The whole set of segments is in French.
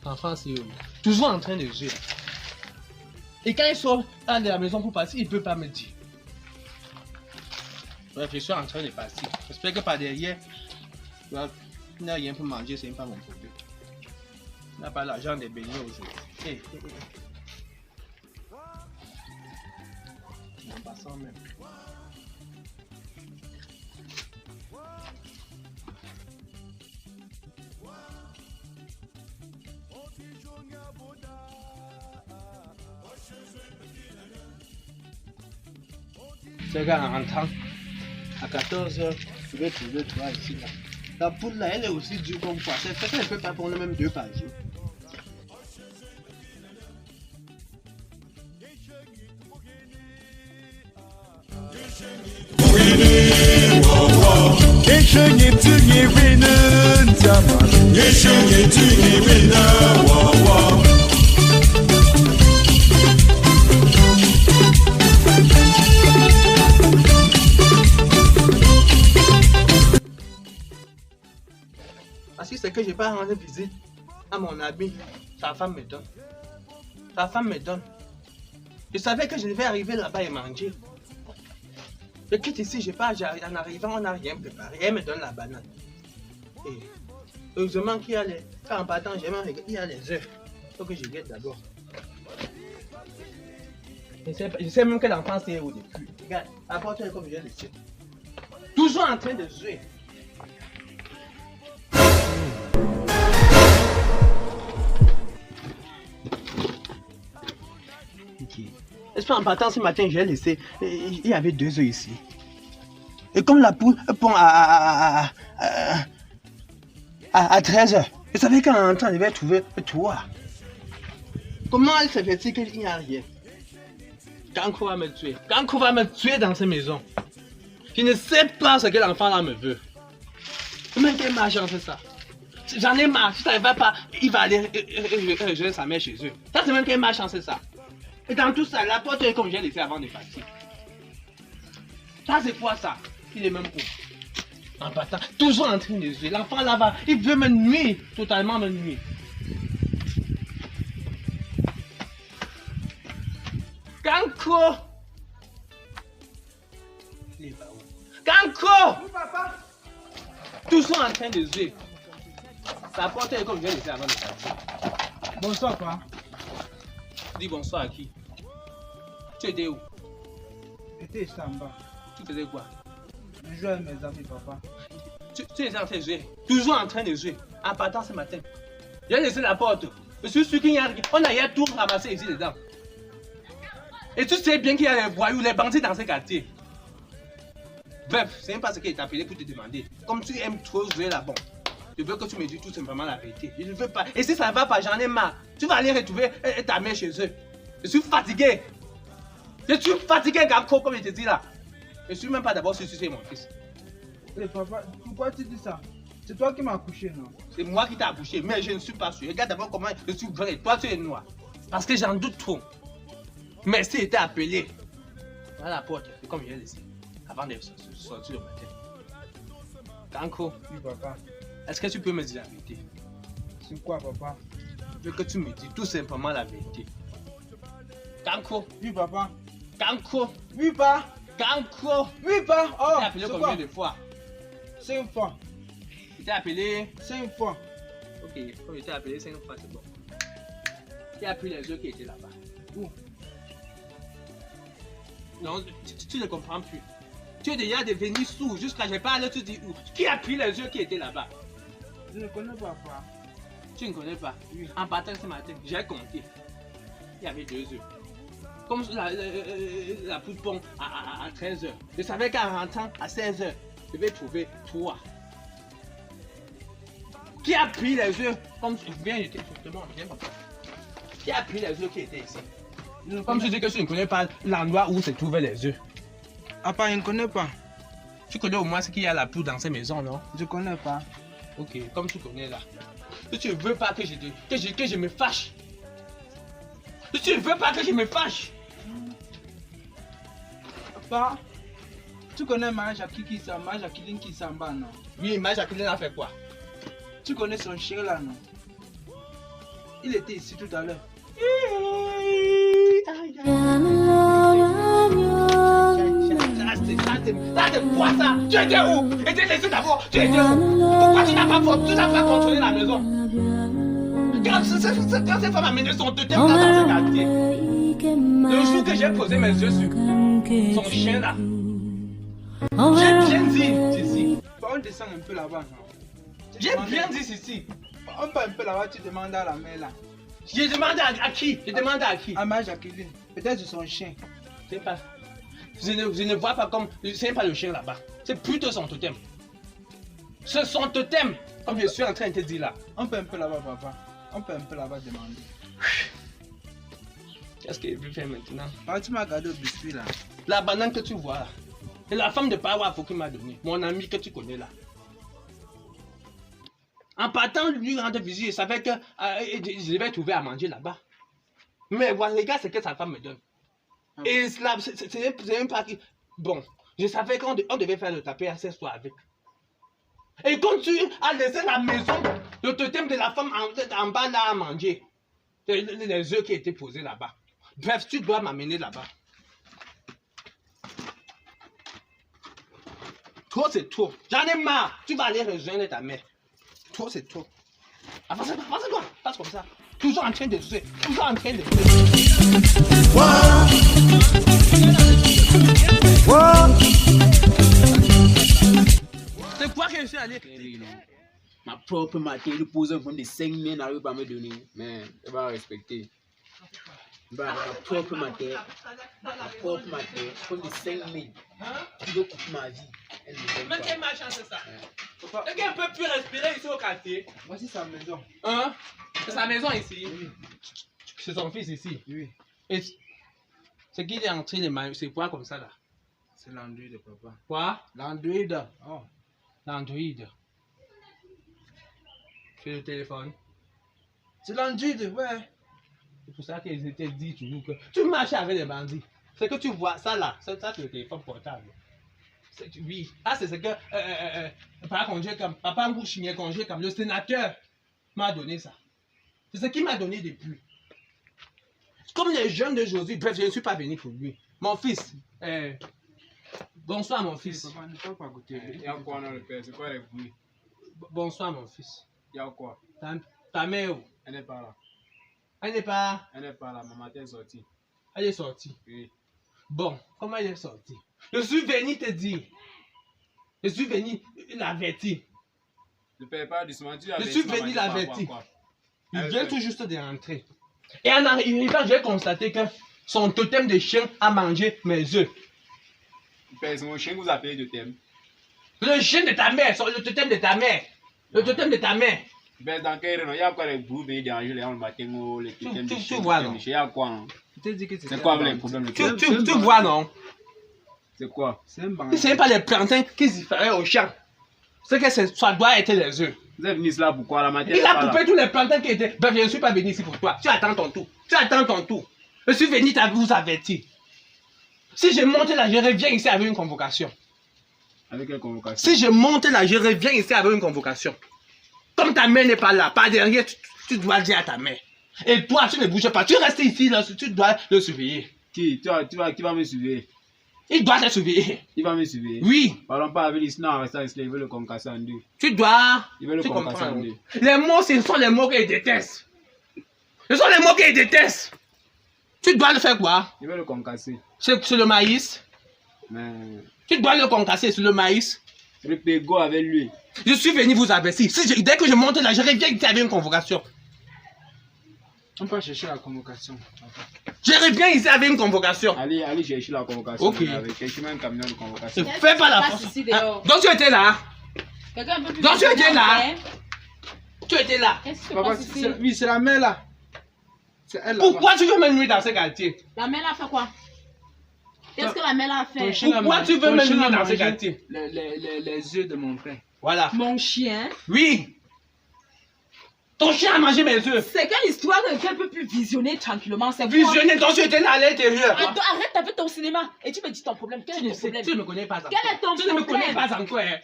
L'enfant, c'est toujours en train de jouer. Et quand il sort de la maison pour partir, il ne peut pas me dire. Bref, je suis en train de partir. J'espère que par derrière, il n'y a rien pour manger, ce n'est pas mon problème. Il n'a pas l'argent des beignets aujourd'hui. En passant même. C'est qu'en rentrant, à 14h, je vais trouver toi ici. Là. La poule là, elle est aussi dure comme quoi. C'est fait qu'elle ne peut pas prendre même 2 par jour. Parce que c'est que je n'ai pas rendu visite à mon ami, sa femme me donne. Sa femme me donne. Je savais que je devais arriver là-bas et manger. Je quitte ici, je pars, en arrivant, on n'a rien préparé. Elle me donne la banane. Et heureusement qu'il y a les... Quand en partant, il y a les œufs. Il faut que je guette d'abord. Je sais même que l'enfant c'est où depuis. Regarde, apporte-le comme je l'ai laissé. Toujours en train de jouer. Est-ce qu'en partant ce matin, j'ai laissé, il y avait 2 œufs ici. Et comme la poule pond à 13h, je savais qu'en rentrant, je vais trouver 3. Comment elle se fait-il qu'il n'y a rien? Kanko va me tuer. Kanko va me tuer dans cette maison. Je ne sais pas ce que l'enfant là me veut. Comment quelle marche fait ça? J'en ai marre. Si ça ne va pas, il va aller rejoindre sa mère chez eux. Ça c'est même quelle marche c'est ça? Et dans tout ça, la porte est comme j'ai laissé avant de partir. Ça c'est quoi ça? Il est même pauvre. En partant, toujours en train de jouer. L'enfant là-bas, il veut me nuire, totalement me nuire. Kanko! Kanko! Oui, papa. Toujours en train de jouer. Sa porte est comme j'ai laissé avant de partir. Bonsoir, papa. Dis bonsoir à qui? Tu étais où? J'étais ici en bas. Tu faisais quoi? Je jouais avec mes amis, papa. Tu étais en train de jouer. Toujours en train de jouer. En partant ce matin. J'ai laissé la porte. Je suis sûr qu'il n'y a rien. On a tout ramassé ici dedans. Et tu sais bien qu'il y a les voyous, les bandits dans ce quartier. Bref, c'est même pas ce qui est appelé pour te demander. Comme tu aimes trop jouer là-bas, je veux que tu me dises tout simplement la vérité. Je ne veux pas. Et si ça ne va pas, j'en ai marre. Tu vas aller retrouver ta mère chez eux. Je suis fatigué. Je suis fatigué, Gako, comme je te dis là. Je ne suis même pas d'abord sûr que c'est mon fils. Mais papa, pourquoi tu dis ça? C'est toi qui m'as accouché, non? C'est moi qui t'ai accouché, mais je ne suis pas sûr. Regarde d'abord comment je suis vrai. Toi, tu es noir. Parce que j'en doute trop. Mais s'il était appelé, voilà la porte, c'est comme je l'ai laissé, avant de sortir le matin. Kanko, Oui, papa. est-ce que tu peux me dire la vérité? C'est quoi, papa? Je veux que tu me dises tout simplement la vérité. Kanko, Oui, papa. Kanko, Oui, papa. Kanko. Oui, papa. Oh, Tu t'es appelé c'est combien quoi? de fois? 5 fois. Tu t'es appelé? 5 fois. Ok, comme je t'ai appelé 5 fois, c'est bon. Qui a pris les œufs qui étaient là-bas? Où? Non, tu ne comprends plus. Tu es déjà devenu sourd jusqu'à je parle, tu dis où? Qui a pris les œufs qui étaient là-bas? Je ne connais pas, papa. Tu ne connais pas? Oui. En partant ce matin, j'ai compté. Il y avait 2 œufs. Comme la poule pond à 13h. Je savais qu'en rentrant à 16h, je vais trouver 3. Qui a pris les œufs? Comme viens, j'étais justement, viens papa. Qui a pris les œufs qui étaient ici? Comme tu dis que tu ne connais pas l'endroit où se trouvaient les œufs. Papa, je ne connais pas. Tu connais au moins ce qu'il y a la poudre dans ces maisons, non? Je connais pas. Ok, comme tu connais là. Si tu veux pas que je me fâche. Si tu veux pas que je me fâche. Papa, tu connais Marie Jacqueline qui s'en bat, non? Oui, Marie Jacqueline a fait quoi? Tu connais son chien là, non? Il était ici tout à l'heure. Ça, c'est quoi ça? Tu étais où? Étais laissé d'abord. Tu étais où? Pourquoi tu n'as pas contrôlé la maison? Quand cette femme a mené son totem dans ce quartier, le jour que j'ai posé mes yeux sur son chien là, j'ai bien dit ici. On descend un peu là-bas, non? J'ai bien dit ici. On peut un peu là-bas, tu demandes à la mère là. J'ai demandé à qui? J'ai demandé à qui? À Marie Jacqueline. Peut-être son chien. Je ne vois pas comme. C'est pas le chien là-bas. C'est plutôt son totem. C'est son totem, comme je suis en train de te dire là. On peut un peu là-bas, papa. On peut un peu là-bas demander. Qu'est-ce qu'il veut faire maintenant? Ah, tu m'as gardé au biscuit là. La banane que tu vois là. C'est la femme de Pawafo qui m'a donné. Mon ami que tu connais là. En partant lui rendre visite, je savais que je devais trouver à manger là-bas. Mais voilà, les gars, c'est que sa femme me donne. Ah. Et c'est un pas qui. Bon, je savais qu'on devait faire le taper à ce soir avec. Et quand tu as laissé la maison, le totem de la femme en bas là à manger, les œufs qui étaient posés là-bas. Bref, tu dois m'amener là-bas. Trop, c'est trop. J'en ai marre. Tu vas aller rejoindre ta mère. Trop, c'est trop. Avance-toi, avance-toi. Passe comme ça. Toujours en train de jouer. Toujours en train de C'est quoi que je suis allé? Ma propre matière, il pose un fond de 5 000, n'arrive pas à me donner. Mais elle va respecter. Bah, ma propre matière, fond de 5 000. Tu veux couper ma vie. Elle ne veut Mais pas. quelle malchance c'est ça? Papa, Est-ce qu'elle peut plus respirer ici au quartier? voici sa maison. Hein? C'est sa maison ici. Oui. C'est son fils ici. Oui. Et c'est qu'il est entré les maillots. C'est quoi comme ça là? C'est l'Android de papa. Quoi? L'Android. Oh. L'Android. C'est le téléphone. C'est l'Android, ouais. C'est pour ça qu'ils étaient dit toujours que tu marches avec les bandits. C'est que tu vois ça là. Ça c'est le téléphone portable. Oui. Ah, c'est ce que Papa Ngouchimien congé comme le sénateur m'a donné ça. C'est ce qu'il m'a donné depuis. Comme les jeunes d'aujourd'hui, bref, je ne suis pas venu pour lui. Mon fils. Bonsoir mon fils. Papa, ne peut pas goûter. Il y a quoi dans le père? C'est quoi les bruits? Bonsoir mon fils. Il y a quoi? Ta mère, où? Elle n'est pas là. Elle n'est pas. Elle n'est pas là. Maman est sortie. Elle est sortie. Oui. Bon, comment elle est sortie? Je suis venu te dire. Je suis venu l'avertir. Le père pas doucement. Je suis venu l'avertir. Il Elle vient fait- tout juste de rentrer. Et en arrivant, j'ai constaté que son totem de chien a mangé mes œufs. Le père, c'est mon chien que vous appelez de thème. Le chien de ta mère, le totem de ta mère. Le totem de ta mère. Le père, dans quel rayon? Il y a quoi les bruits venir déranger les gens le matin? Les totems de Tu chien. vois, non? Il y a quoi? Non? Je t'ai dit que C'est quoi les problèmes? Le père? Tu vois, non? C'est quoi? C'est un bandit. Ce n'est pas les plantains qui s'y feraient au champ. C'est que ça doit être les œufs. Vous êtes venu là pourquoi? La matière Il n'est a pas là. coupé tous les plantains qui étaient. Ben, je ne suis pas venu ici pour toi. Tu attends ton tour. Tu attends ton tour. Je suis venu vous avertir. Si je monte là, je reviens ici avec une convocation. Avec quelle convocation? Si je monte là, je reviens ici avec une convocation. Comme ta mère n'est pas là, pas derrière, tu dois dire à ta mère. Et toi, tu ne bouges pas. Tu restes ici, là, tu dois le surveiller. Qui va me surveiller? Il doit te surveiller. Il va me surveiller. Oui, Parlons pas avec lui, sinon en restant ici, il veut le concasser en deux. tu dois. Il veut le Tu concasser en comprends. deux. Les mots, ce sont les mots qu'il déteste. Ce sont les mots qu'il déteste. Tu dois le faire quoi? Il veut le concasser. C'est sur le maïs. Mais Tu dois le concasser sur le maïs. le pégo avec lui. Je suis venu vous avertir. Dès que je monte là, je reviens ici avec une convocation. On peut chercher la convocation. Je reviens ici avec une convocation. Allez chercher la convocation. Ok. Avec chercher même un camion de convocation. Ne fais pas la force. Ici, Ah, dehors. donc tu étais là. Quelqu'un un peu plus Donc tu étais là. hein? Tu étais là. Qu'est-ce qui se Papa, passe ici? oui, c'est la mère là. C'est elle là. Pourquoi tu veux me nuire dans ce quartier? La mère a fait quoi? Qu'est-ce que la mère a Ton fait? chien a Pourquoi mangé- tu veux ton me chien nuire a dans mangé ce quartier? les œufs de mon frère. Voilà. Mon chien. Oui. Ton chien a mangé mes œufs. C'est quelle histoire que quelqu'un peut plus visionner tranquillement? C'est quoi? Visionner, ton chien était là à l'intérieur. Arrête avec ton cinéma. Et tu me dis ton problème. Quel Tu est ne ton sais, problème? tu ne me connais pas encore. Quel est ton Tu ne me connais problème? pas encore. Hein.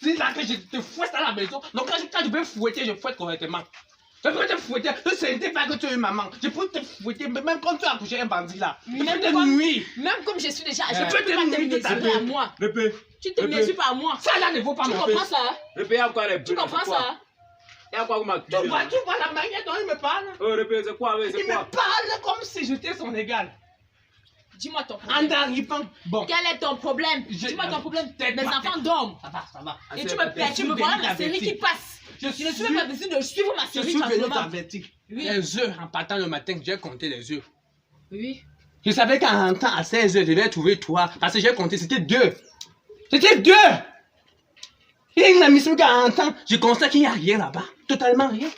C'est là que je te fouette à la maison. Donc quand je peux fouetter, je fouette correctement. Je peux te fouetter. Ce n'était pas que tu es une maman. Je peux te fouetter, même quand tu as accouché un bandit là. Je Même peux te comme- nuire. Même comme je suis déjà, je Tu peux peux te pas te nuire tout à mesurer à l'heure. moi. Répète. Tu te Répète. mesures pas à moi. Ça là ne vaut pas Tu mon comprends fils. ça? Hein? Répète, il y a quoi les Tu comprends ça? Il y a quoi comme Tu vois la manière dont il me parle? Oh, répète, c'est quoi, Il me parle comme si j'étais son égal. Dis-moi ton En problème. arrivant. Bon. Quel est ton problème? Je- Dis-moi ton problème. Tais-toi, Mes enfants tais-toi. dorment. Ça va, ça va. Et tu me perturbes voilà la série qui passe. Je Je ne suis même pas besoin de suivre ma Je série suis venu tranquillement. t'avertir. Oui. Les œufs, en partant le matin, j'ai compté les œufs. Oui. Je savais qu'en rentrant à 16 h je devais trouver toi. Parce que j'ai compté, c'était 2. C'était 2. Il y a une amie qu'en rentrant, je constate qu'il n'y a rien là-bas. Totalement rien.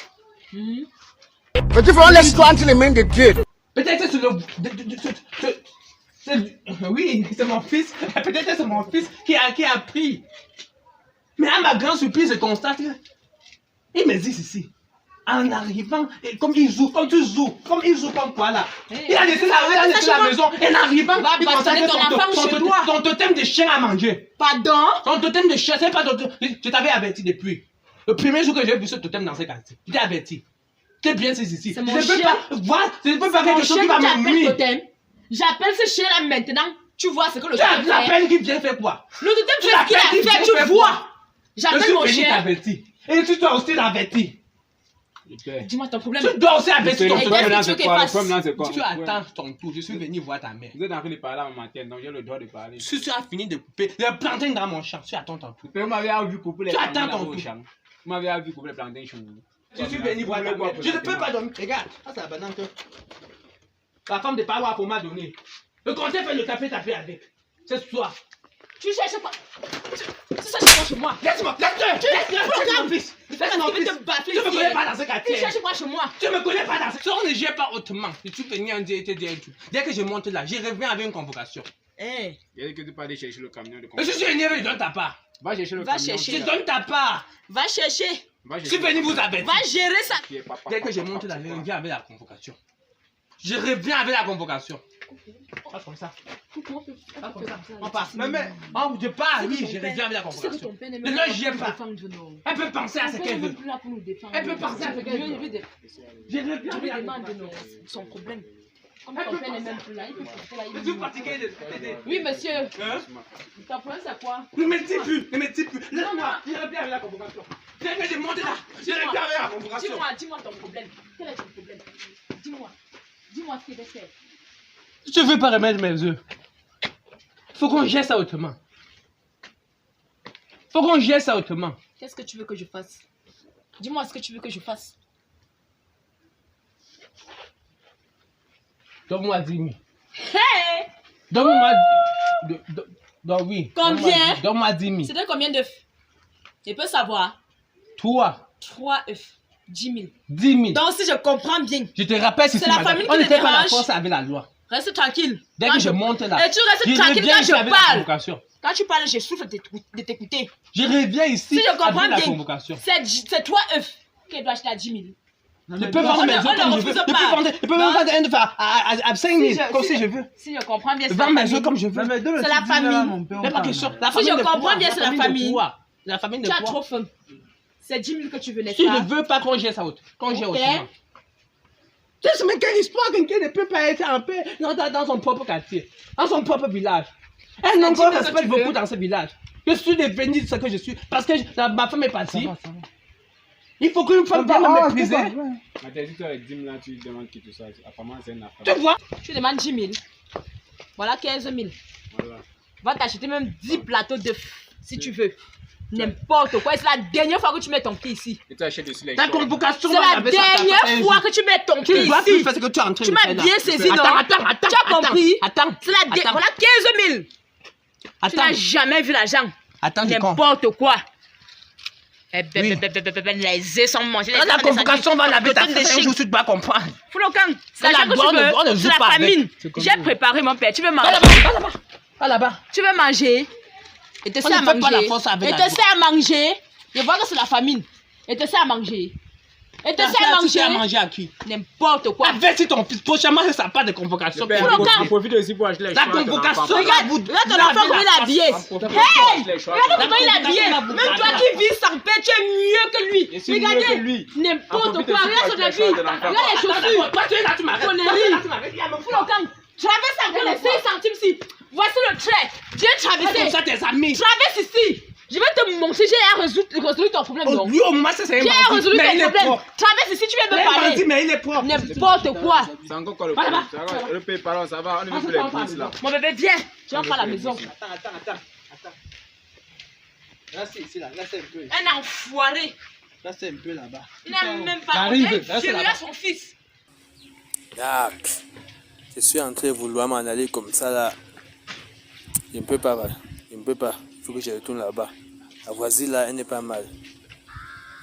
Mhm. But if only slanting him in the dick. Peut-être que c'est le. Oui, c'est mon fils. Peut-être que c'est mon fils qui a pris. Mais à ma grande surprise, je constate que. Il me dit ici. En arrivant, et comme il joue, comme tu joues, comme il joue comme quoi là. Hey. Il a laissé la maison. Et en arrivant, Va il constate bastonner ton enfant que chez toi. ton totem de chien à manger. Pardon? Ton totem de chien, c'est pas ton totem. Je t'avais averti depuis. Le premier jour que j'ai vu ce totem dans ce quartier, je t'ai averti. T'es bien c'est ici. C'est mon Je ne peux chien. pas. Voilà, je ne peux pas Mon quelque chose chien qui va que tu me appelles nuire. totem. J'appelle ce chien là maintenant. Tu vois ce que le Tu as totem la fait. peine qui vient faire quoi? Le totem Tu fait ce qu'il l'appelles a qui fait, vient tu faire vois. quoi? Je J'appelle suis mon venu chien. t'avertir. Et tu dois aussi l'avertir. Dis-moi ton problème. Tu dois aussi avertir ton Et totem. qu'est-ce que tu veux qu'elle fasse? Tu attends ton tour. Je suis venu voir ta mère. Vous êtes en train de parler à ma tête, donc j'ai le droit de parler. Si tu as fini de couper les plantains dans mon champ, tu attends ton tour. Vous m'avez vu couper les Tu attends plantains ton dans vos tour. champs. Vous m'avez vu couper les plantains chez vous. Je suis venu voir ta mère. Je ne peux pas dormir. Regarde, ça c'est la banane que la femme de Parois pour m'a donné. Le conseil fait le taper avec. C'est ce soir. Tu cherches quoi? Tu cherches quoi chez moi? Laisse-moi, laisse-le, mon fils. Laisse mon fils te battre. Tu me connais pas dans ce Tu quartier. cherches quoi chez moi? Tu me connais pas dans ce... On ne gère pas hautement. Je suis venu en dire, te dire un truc. Dès que je monte là, je reviens avec une convocation. Eh, Il a dit que tu peux aller chercher le camion de Mais je suis énervé, je donne ta part. Va chercher le Va camion. chercher. Je donne ta part. va chercher. Va Je suis venu vous avertir. Va gérer ça. Dès que je monte là, je reviens avec la convocation. Je reviens avec la convocation. Pas comme ça. Pas comme ça. On passe. Mais, oh, je pars, oui, je reviens avec la Tu sais que convocation. ton père n'est Ne même le pas gère pour pas. défendre nous. Elle peut penser à ce Ton père qu'elle n'est même veut. plus là pour nous défendre. Elle peut penser à ce qu'elle veut. Je reviens Je avec lui la demande convocation. son problème. Comme Elle ton peut père n'est penser. même plus là, il peut porter là. Je suis fatigué de t'aider. Oui, monsieur. Hein? Ton problème, c'est quoi? Ne me dis plus, ne me dis plus. Laisse-moi, je reviens avec la convocation. Je reviens de monter là. Je reviens avec la convocation. Dis-moi ton problème. Quel est ton problème? Dis-moi. Dis-moi ce qu'il veut faire. Je ne veux pas remettre mes œufs. Faut qu'on gère ça autrement. Faut qu'on gère ça autrement. Qu'est-ce que tu veux que je fasse? Dis-moi ce que tu veux que je fasse. Donne-moi 10 000. Hey! Donne-moi. Oui. Combien? Donne-moi 10 000. C'était combien d'œufs? Je peux savoir. 3, 3 œufs. 10 000. 10 000. Donc, si je comprends bien, Je te rappelle, C'est la famille on qui ne te fait pas la dérange. force avec la loi. reste tranquille. Dès Quand que je monte là. Et tu restes je tranquille reviens quand ici je avec la parle. convocation. Quand tu parles, je souffre de t'écouter. Je reviens ici Si je comprends avec la bien, convocation. c'est 3 œufs qu'elle doit acheter à 10 000. Je peux vendre mes œufs on ne comme je refuse veux. Je peux pas. vendre, je peux même vendre un œuf à 5 000, comme si je veux. Si je comprends bien, Je c'est la vends mes famille. œufs comme je veux. C'est la famille. C'est pas question. La Si famille je de comprends poids, bien, c'est la famille. de poids. La famille de Tu as poids. trop faim. C'est 10 000 que tu veux, n'est-ce Si je pas? ne veux pas qu'on gère ça autre, qu'on gère Ok. autrement. C'est mais quelle histoire, quelqu'un ne peut pas être en paix dans son propre quartier, dans son propre village. Un homme qu'on 10 000 que respecte tu beaucoup veux. dans ce village. Je suis devenu ce que je suis parce que ma femme est partie. Il faut qu'une femme vienne me mépriser. Ma tête, si tu as les 10 000 là, tu demandes qui tout ça. Apparemment, c'est une Tu affaire. vois? Tu demandes 10 000. Voilà 15 000. Voilà. Va t'acheter même 10 plateaux d'œufs si tu veux. N'importe quoi. C'est la dernière fois que tu mets ton pied ici. Et tu achètes dessus les Ta choses. convocation, C'est moi, la j'avais ça, ça fait un dernière fois jour. que tu mets ton Tu pied ne dois plus ici. faire ce que tu es en train Tu de m'as faire là. bien saisi, non? Attends. Tu as compris? Attends. C'est la Attends. voilà 15 000. Tu n'as Attends. jamais vu l'argent. Attends, je compte. N'importe quoi. Les œufs sont mangés. La convocation va laver ta fille. Je ne pas comprendre. Foulokan, c'est la famine. J'ai préparé mon père. Tu veux manger? Pas là-bas. Tu veux manger? Et te sert à manger. Et te sert à manger. Je vois que c'est la famine. Et te sert à manger. Et te sert à manger. Tu as mangé à qui? N'importe quoi. Avertis ton fils. Prochainement, ça n'a pas de convocation. On profite aussi pour acheter les La convocation. Regarde ton enfant comment il est habillé. Hey! Regarde comment il est habillé. Même toi qui vis sans paix, tu es mieux que lui. Regardez. N'importe quoi. Regarde son habit. Regarde les chaussures. Toi, tu es là, tu m'arrêtes. Foulokan, traverse encore les 5 centimes ici. Voici le trait. Viens traverser. Comme ça, tes amis. Traverse ici. Je vais te montrer, j'ai résolu ton problème. Oh, lui, au moins, ça, c'est un j'ai résolu mais ton problème. Traverse ici, tu viens me parler. Mais il est propre. N'importe quoi. C'est encore quoi le problème? Le pays, pardon, ça va, on ne veut plus les polices là. Mon bébé, viens. Tu vas pas à la maison. Attends. Reste ici, là. Reste un peu. Un enfoiré. Reste un peu là-bas. Il n'a même pas honte. Son fils. Je suis en train de vouloir m'en aller comme ça là. Je ne peux pas. Je ne peux pas. Il faut que je retourne là-bas. La voisine là, elle n'est pas mal.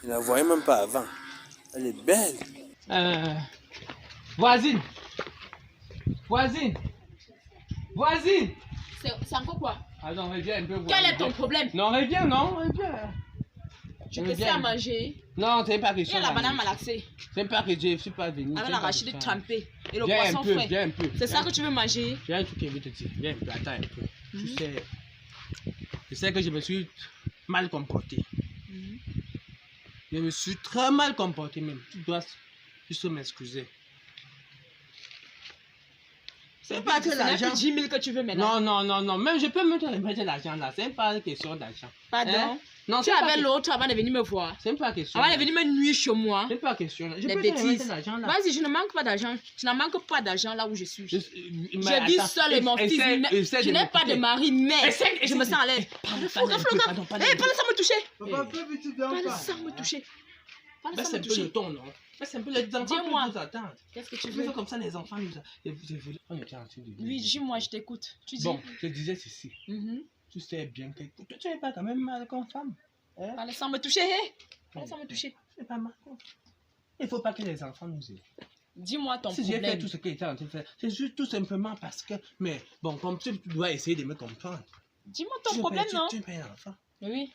Je ne la voyais même pas avant. Elle est belle. Voisine. C'est encore quoi? Attends, reviens un peu. Quel est ton problème? Non, reviens. Je te sers à manger. Non, c'est pas question. Et la banane malaxée. C'est pas que je suis pas venu. Avec l'arachide trempé. Et le Viens poisson un peu, frais. viens un peu. C'est ça que tu veux manger? J'ai un truc que je veux te dire. Viens un peu, attends un peu. Tu sais que je me suis mal comporté. Je me suis très mal comporté même. Tu dois juste m'excuser. C'est pas que l'argent. 10 000 que tu veux maintenant. Non. Même je peux me remettre l'argent là. C'est pas une question d'argent. Pardon? Hein? Non, tu avais l'autre avant de venir me voir. C'est pas question. Avant de venir me nuire chez moi. C'est pas question. Je des peux bêtises. l'argent là. Vas-y, je ne manque pas d'argent. Je n'en manque pas d'argent là où je suis. Je vis seul et mon fils. Je n'ai pas de mari, mais je me sens à l'aise. Pardon, sans me toucher. Pardon, sans me toucher. Baisse un peu le ton, non? Baisse un peu les enfants. Dis-moi. Nous attendent. Qu'est-ce que tu Tu veux? veux comme ça, les enfants nous attendent. On était en train de dire. Oui, dis-moi, je t'écoute. Tu dis. Bon, je disais ceci. Tu sais bien que tu n'es pas quand même mal comme femme. Parle sans me toucher, hé! Parle sans me toucher. C'est pas mal. Il ne faut pas que les enfants nous aident. Dis-moi ton si problème. Si j'ai fait tout ce qu'il était en train de faire, c'est juste tout simplement parce que. Mais bon, comme tu dois essayer de me comprendre. Dis-moi ton problème, non? Tu es pas un enfant. Oui.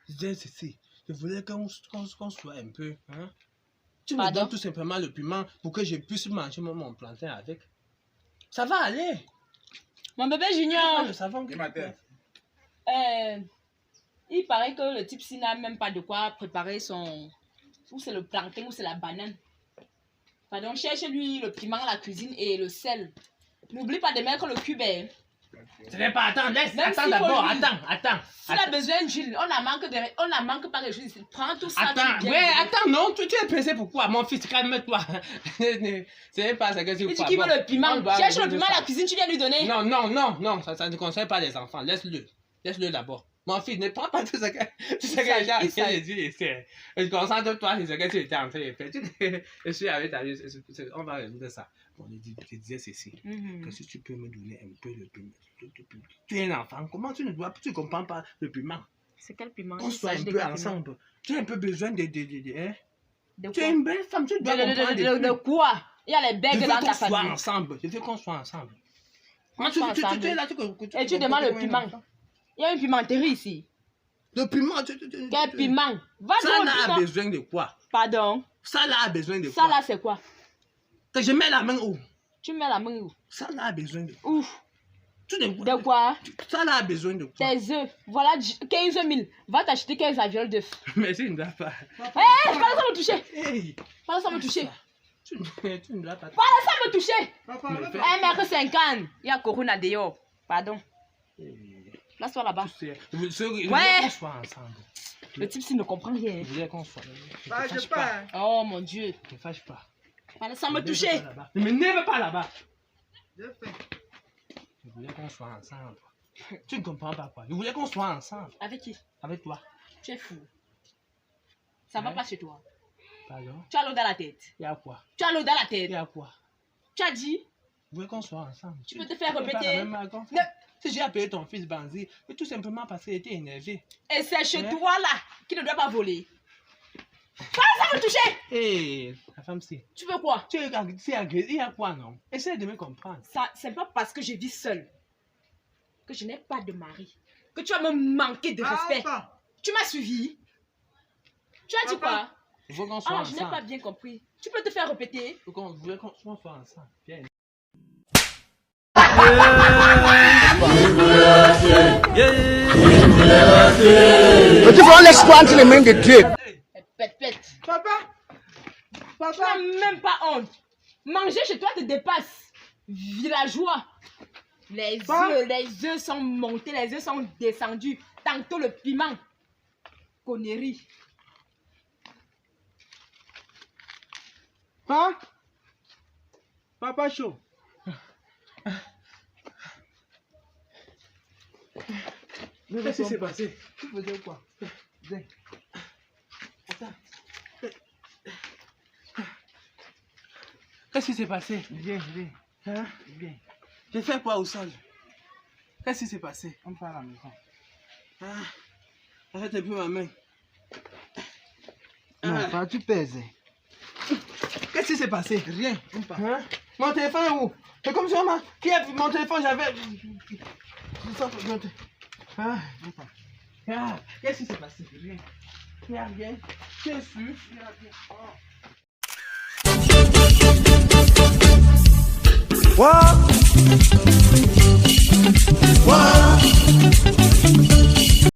Je disais ceci. Je voulais qu'on soit un peu. Hein? Tu me donnes tout simplement le piment pour que je puisse manger mon plantain avec. Ça va aller. Mon bébé Junior. Le savon que il paraît que le type-ci n'a même pas de quoi préparer son... Ou c'est le plantain ou c'est la banane. Pardon, cherche-lui le piment, la cuisine et le sel. N'oublie pas de mettre le cube. Ce n'est pas... Attends, laisse. Même Attends si d'abord. Attends. S'il a besoin d'huile, on n'en manque pas de huile. Prends tout ça. Attends, non, tu es pressé pourquoi? Mon fils, calme-toi. C'est pas ça que tu crois. Il dit qu'il veut le piment. Cherche le piment à la cuisine, tu viens lui donner. Non, ça ne concerne pas les enfants. Laisse-le d'abord. Mon fils, ne prends pas tout ce que j'ai dit ici. Concentre-toi sur ce que tu étais en train de faire. Je suis avec ta vie, on va résoudre ça. Bon, je disais ceci, que si tu peux me donner un peu le piment. Tu es un enfant, comment tu ne comprends pas le piment? C'est quel piment? On soit un peu ensemble. Tu as un peu besoin de hein? Tu es une belle femme, tu dois comprendre de quoi? Il y a les bègues dans ta famille. Je veux qu'on soit ensemble. Tu es là, et tu demandes le piment. Il y a une pimenterie ici. Le piment, quel piment? Ça là a besoin de quoi? Pardon? Ça là a besoin de quoi? Ça là c'est quoi? Que je mets la main où? Tu mets la main où? Ça là a besoin de quoi? Où? De quoi? Ça là a besoin de quoi? Tes œufs. Voilà 15 000. Va t'acheter 15 avioles d'œufs. Merci, ne dois pas. Hé, parle sans me toucher. Hey. Parle sans me toucher. Tu ne dois pas. Parle sans me toucher. 1,50 m. Il y a Corona dehors. Pardon. Laisse-toi là-bas. Ouais. Soit ensemble. Le type s'il ne comprend rien. Je voulais qu'on soit. Fâche pas. Oh mon Dieu. Ne fâche pas. Parle sans me toucher. Ne me n'aime pas là-bas. Je voulais qu'on soit ensemble. Tu ne comprends pas quoi? Je voulais qu'on soit ensemble. Avec qui? Avec toi. Tu es fou. Ça va pas chez toi. Pardon? Tu as l'eau dans la tête. Il y a quoi? Tu as l'eau dans la tête. Il y a quoi? Tu as dit? Je voulais qu'on soit ensemble. Tu peux te faire répéter. Si j'ai appelé ton fils Banzi, c'est tout simplement parce qu'il était énervé. Et c'est chez Ouais. toi là qui ne doit pas voler. Ça me toucher. Hé, la femme, si. Tu veux quoi? Tu es agressé, il y a quoi, non? Essaye de me comprendre. Ça, c'est pas parce que je vis seule que je n'ai pas de mari que tu vas me manquer de respect. Papa. Tu m'as suivi? Tu as dit Papa. quoi? Il faut qu'on soit Ah, je n'ai pas ensemble. bien compris. Tu peux te faire répéter? Il faut qu'on soit ensemble. Viens. But if all let's go until the men they trade. Pète, pète. Papa. Tu Papa. n'as même pas honte. Manger chez toi te dépasse. Villageois. Les œufs sont montés, les œufs sont descendus. Tantôt le piment. Connerie. Hein? Papa chaud. Qu'est-ce qui s'est passé? Tu faisais quoi? Viens. Attends. Qu'est-ce qui s'est passé? Viens. Hein? Viens. J'ai fait quoi au sol? Qu'est-ce qui s'est passé? On part à la maison. Ah, arrête un peu ma main. Non, pas tu pèses. Qu'est-ce qui s'est passé? Rien. On part. Hein? Mon téléphone est où? C'est comme ça, qui a mon téléphone? J'avais. Hein? Ah, qu'est-ce qui s'est passé? Rien. Il n'y a rien. Tu es sûr? Il n'y a rien. Oh. What?